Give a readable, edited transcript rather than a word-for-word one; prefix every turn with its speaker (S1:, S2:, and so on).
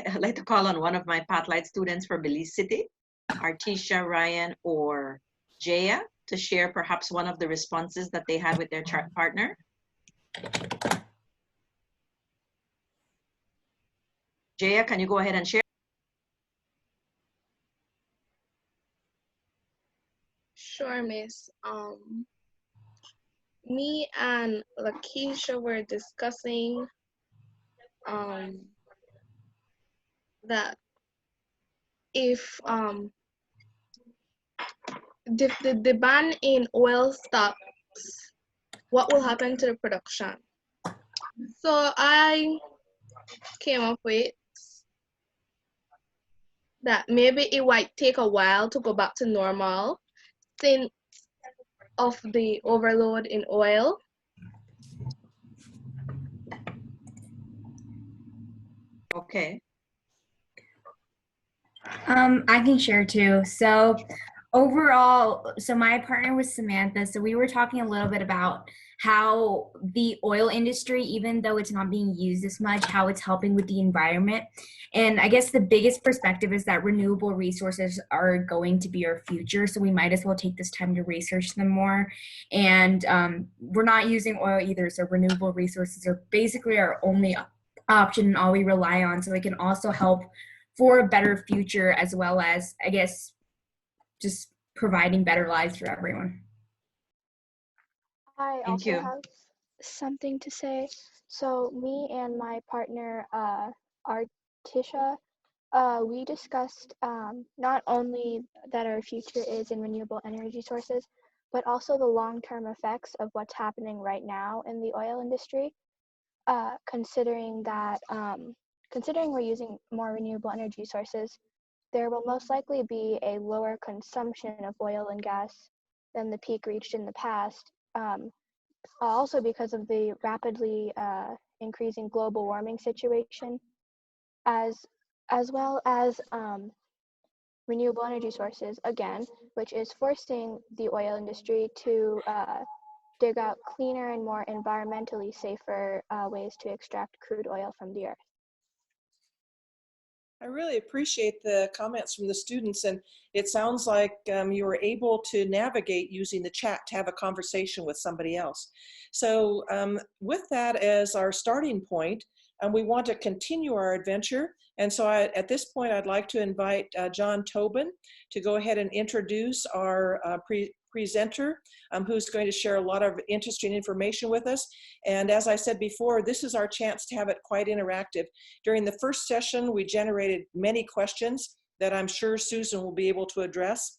S1: I'd like to call on one of my Pathlight students for Belize City, Artisha, Ryan, or Jaya, to share perhaps one of the responses that they had with their chart partner. Jaya, can you go ahead and share?
S2: Sure, Miss. Me and Lakeisha were discussing that if the ban in oil stops, what will happen to the production? So I came up with that maybe it might take a while to go back to normal since of the overload in oil.
S1: Okay.
S3: I can share too. So overall, so my partner was Samantha. So we were talking a little bit about how the oil industry, even though it's not being used as much, how it's helping with the environment. And I guess the biggest perspective is that renewable resources are going to be our future. So we might as well take this time to research them more. And we're not using oil either. So renewable resources are basically our only option and all we rely on. So it can also help for a better future, as well as, I guess, just providing better lives for everyone.
S4: I
S1: Thank
S4: also
S1: you.
S4: have something to say. So me and my partner, Artisha, we discussed not only that our future is in renewable energy sources, but also the long-term effects of what's happening right now in the oil industry, considering that considering we're using more renewable energy sources, there will most likely be a lower consumption of oil and gas than the peak reached in the past, also because of the rapidly increasing global warming situation, as well as renewable energy sources, again, which is forcing the oil industry to dig out cleaner and more environmentally safer ways to extract crude oil from the earth.
S5: I really appreciate the comments from the students, and it sounds like you were able to navigate using the chat to have a conversation with somebody else. So with that as our starting point, we want to continue our adventure. And so at this point, I'd like to invite John Tobin to go ahead and introduce our presenter, who's going to share a lot of interesting information with us. And as I said before, this is our chance to have it quite interactive. During the first session, we generated many questions that I'm sure Susan will be able to address.